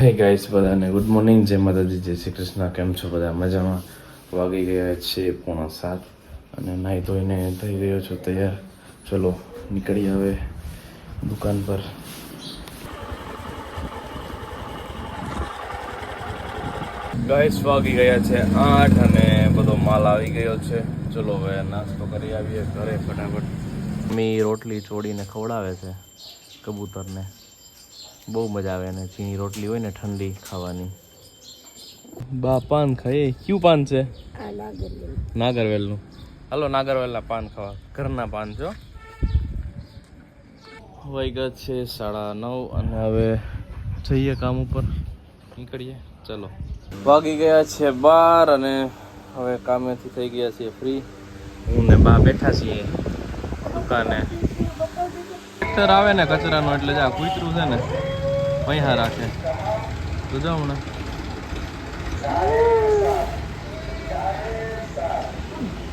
હે ગાઈસ, બધાને good morning, જય માતાજી, જય શ્રી કૃષ્ણ. કેમ છો બધા? મજામાં? વાગી ગયા છે 6:45 અને નાહી ધોઈને થઈ ગયો છું તૈયાર. ચલો નીકળી હવે દુકાન પર. ગાઈસ વાગી ગયા છે 8 અને બધો માલ આવી ગયો છે. ચલો હવે નાસ્તો કરી આવીએ ઘરે ફટાફટ. મમ્મી રોટલી ચોડીને ખવડાવે છે કબૂતરને. બહુ મજા આવે ને ચીની રોટલી હોય ને ઠંડી ખાવાની. બા પાન ખાઈએ. ક્યું પાન છે? નાગરવેલનું. હાલો નાગરવેલના પાન ખાવા. ઘરના પાન છો. વાગ્યા છે 9:30 અને હવે જઈએ કામ ઉપર, નીકળીએ. ચલો વાગી ગયા છે 12 અને હવે કામેથી થઈ ગયા છીએ ફ્રી. હું ને બા બેઠા છીએ દુકાને. ટ્રેક્ટર આવે ને કચરાનો એટલે જા કૂતરું છે ને પૈસા રાખે તો જાઉં ને.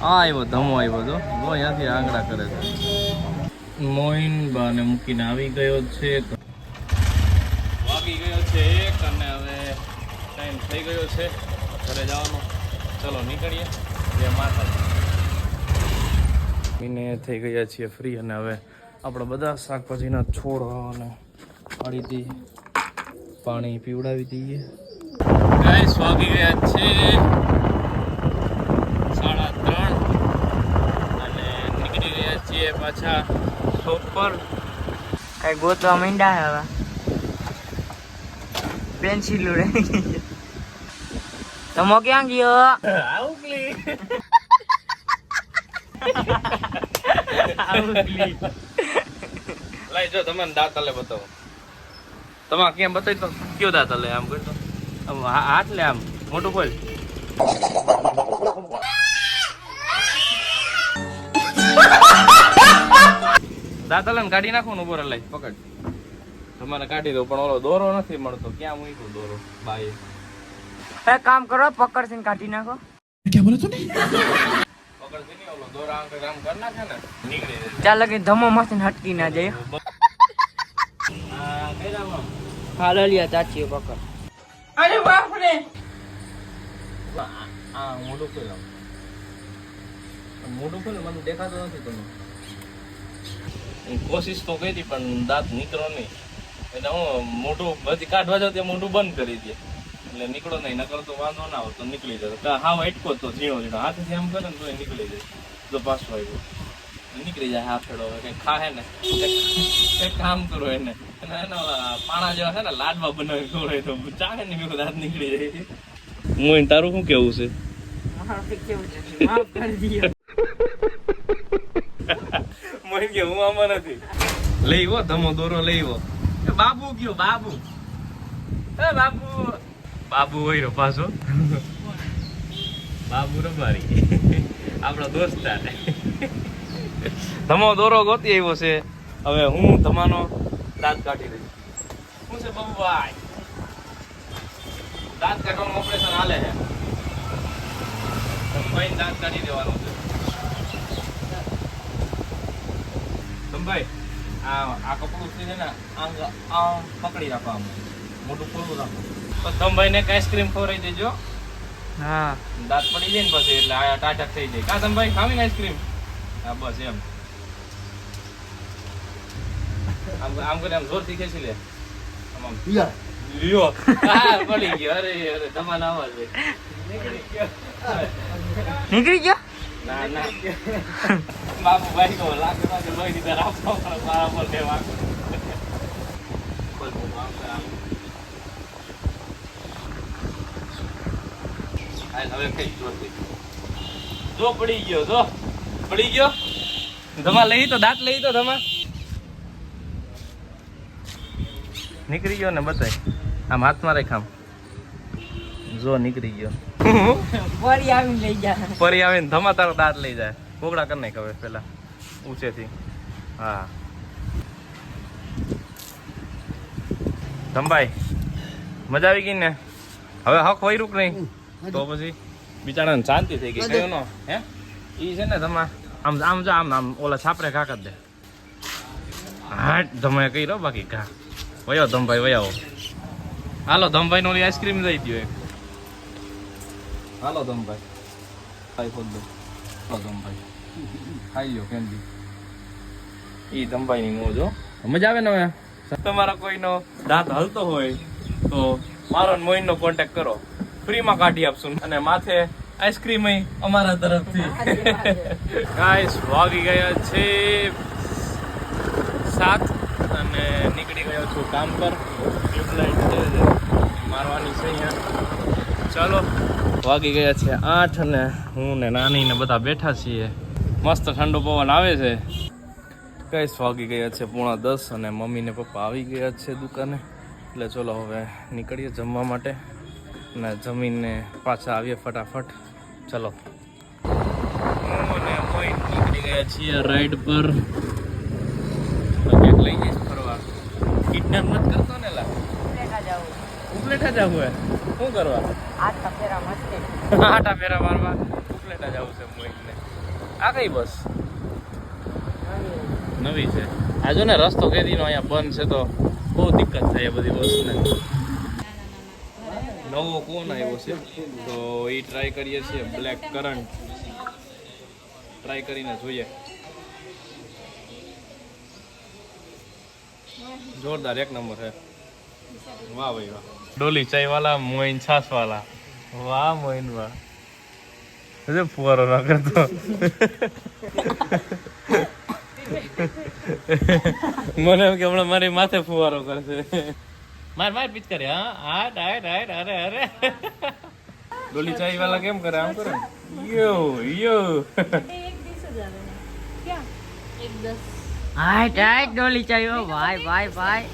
આવ્યો ધમો આવ્યો તો અહીંયાથી આંગળા કરે છે. મોઈન બાને મૂકીને આવી ગયો છે. વાગી ગયો છે 1 અને હવે ટાઈમ થઈ ગયો છે ઘરે જવાનો. ચલો નીકળીએ. જે માતાજી એને થઈ ગયા છીએ ફ્રી અને હવે આપણે બધા શાકભાજીના છોડ અને પાડીથી પાણી પીવડાવી દઈએ. ગાઈસ વાગી ગયા છે 3:30 અને નીકળી ગયા છીએ પાછા શોપ પર. કઈ ગોતવા માંડ્યા હવે પેન્સિલ રહી ગઈ. તમો ક્યાં ગયો? આવકલી લાઈ જો તમને દાંત લે બતાવો. તમારે કેમ બતાવી તો કયો દાંત લે આમ કરતો આમ હાથ લે આમ મોટું ખોલ. દાંત લે કાઢી નાખો ને ઉપર લઈ પકડ. તમારે કાઢી દો પણ ઓલો દોરો નથી મળતો. ક્યાં મૂક્યો દોરો બાઈ? એક કામ કરો, પકડથી કાઢી નાખો. ક્યાં બોલે તું? પકડથી નહીં, ઓલો દોરા આંકડે કામ કરી નાખે ને નીકળી જાય. ચાલ લગી ધમો માંથી હટકી ના જાય. હાલ લિયા ચાચી પકડ. અરે બાપ રે. આ મોઢું ખોલ. મોઢું ખોલ, મને દેખાતો નથી તમે. કોશિશ તો કરી પણ દાંત નીકળો નહીં એટલે હું મોઢું બધી કાઢવા જાવ ત્યાં મોઢું બંધ કરી દે એટલે નીકળો નહીં. નકર તો વાંધો ના આવે તો નીકળી જાય. હાવ અટકો તો ઝીણો ઝીણો હાથથી એમ કરે ને તો નીકળી જાય. જો પાછો આવ્યો નીકળી જાય. હા ફેડો હવે કંઈક ખાહે ને કંઈક કામ કરો એને પાણા જેવા છે ને લાડવા બનાવી ખવડાય તો ચાલે ને મેં દાંત નીકળી જાય. હું તારું શું કેવું છે? મોઈ કે હું આમાં નથી. લઈવો ધમો દોરો લઈવો. બાબુ ગયો બાબુ. એ બાબુ બાબુ હોય પાછો. બાબુ રબારી આપણો દોસ્તાર. ધમો દોરો ગોતી આવ્યો છે. હવે હું ધમાનો દાંત કાઢી દઈશ. શું છે બાબુભાઈ? દાંત કાઢવાનું ઓપરેશન હાલે છે. ભાઈ દાંત કાઢી દેવાનો છે. ભાઈ આ કપડું છે ને આમ પકડી રાખો, આમ મોટું ખોલું રાખો. તો તમભાઈ ને આઈસ્ક્રીમ ખવડાવી દેજો. હા દાંત પડી જાય ને પછી એટલે આ ટાટક થઈ જાય. કા તમભાઈ ખાવી ને આઈસ્ક્રીમ? હા બસ એમ આમ આમ કરી આમ જોરથી ખેંચી લે. આમ લ્યો. હા પડી ગયો. અરે અરે તમારો અવાજ નીકળી ગયો. નીકળી ગયો? ના ના બાપુ ભાઈ કો લાગે લાગે લોહી દીધા રાખો મારા પર કે વાકો. હવે કઈ જો પડી ગયો. જો પડી ગયો. ધમા લઈ તો દાંત લઈ તો ધમા નીકળી ગયો ને બતાય. આમ હાથમાં રાખ. આમ જો નીકળી ગયો. ફરી આવીને લઈ જાય. ફરી આવીને ધમા તારો દાંત લઈ જાય. કોગળા કરી નાખ હવે પેલા ઊંચેથી. હા ધમભાઈ મજા આવી ગઈ ને? હવે હક હોય રૂક નહીં તો પછી બિચારાને શાંતિ થઈ ગઈ. કયો નો હે ઈ છે ને ધમા આમ આમ જા આમ આમ ઓલા છાપરે ઘા કરી દે. હા ધમાએ કહી રહ્યો બાકી ઘા વયો ધમભાઈ વયાવો. હાલો ધમભાઈ નો આઈસ્ક્રીમ દઈ દો એક. હાલો ધમભાઈ ખાઈ ખોલ દો. હાલો ધમભાઈ ખાઈ લો કેન્ડી. ઈ ધમભાઈ ની મોજ હો. મજા આવે ને હવે. તમારા કોઈનો દાંત હલતો હોય તો મારો ને મોઈન નો કોન્ટેક્ટ કરો, ફ્રીમાં કાઢી આપશું. અને માથે આઈસ્ક્રીમ અમારા તરફથી. ગાઈસ વાગી ગયા છે 7 અને નીકળી ગયો છું કામ પર. ટ્યુબલાઇટ છે મારવાની છે અહીંયા. ચાલો વાગી ગયા છે 8 અને હું ને નાની ને બધા બેઠા છીએ. મસ્ત ઠંડો પવન આવે છે. ગાઈસ વાગી ગયા છે 9:30 અને મમ્મી ને પપ્પા આવી ગયા છે દુકાને. એટલે ચલો હવે નીકળીએ જમવા માટે અને જમીને પાછા આવીએ ફટાફટ. ચલો હું અને મોઈ નીકળી ગયા છીએ રાઈડ પર. ક્યાંક લઈ જઈશ ફરવા. કિડનેપ નથી કરતો ને લા? ઉપલેટા જવું હે? શું કરવા? આટા ફેરા મારવા ઉપલેટા જવું છે મોઈને. આ કઈ બસ નવી છે? આ જો ને રસ્તો કેદીનો અહીંયા બંધ છે તો બહુ દિક્કત થાય બધી બસને. નવો કોણ આવ્યો છે તો એ ટ્રાય કરીએ છીએ. બ્લેક કરંટ ટ્રાય કરીને જોઈએ. જોરદાર એક નંબર છે. વાહ ભાઈ વાહ. ડોલી ચાય વાલા મોઈન છાસ વાલા. વાહ મોઈન વાહ. હજુ ફુવારો ના કરતો. મને એમ કે હમણાં મારી માથે ફુવારો કરશે. માર પિચકારી. હા ડાય અરે અરે. ડોલી ચાય વાલા કેમ કરે? આમ કરે યો યો. હાય ટાય ડોલી ચાયો ભાઈ ભાઈ ભાઈ.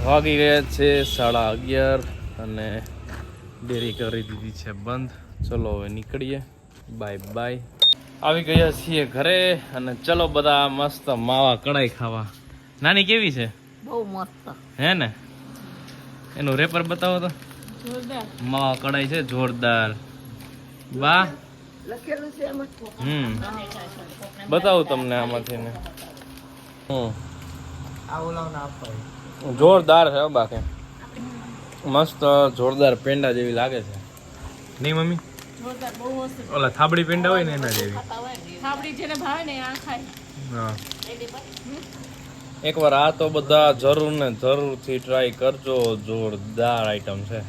વાગી ગયા છે 11:30 અને ડેરી કરી દીધી છે બંધ. ચલો હવે નીકળીએ. Bye bye. આવી ગયા છીએ ઘરે અને ચલો બધા મસ્ત માવા કઢાઈ ખાવા. નાની કેવી છે? બહુ મસ્ત હે ને? એનું રેપર બતાવો તો. માવા કઢાઈ છે જોરદાર. વાહ લખેલું છે એમાં. બતાવું તમને આમાંથી ને. આ ઓલાવના આપવા જોરદાર છે બાકી. મસ્ત જોરદાર પેંડા જેવી લાગે છે નહીં મમ્મી? જોરદાર બહુ મસ્ત. ઓલા થાબડી પેંડા હોય ને એના જેવી. થાબડી જેને ભાવે ને આ ખાય. હા એકવાર આ તો બધા જરૂર ને જરૂરથી ટ્રાય કરજો. જોરદાર આઈટમ છે.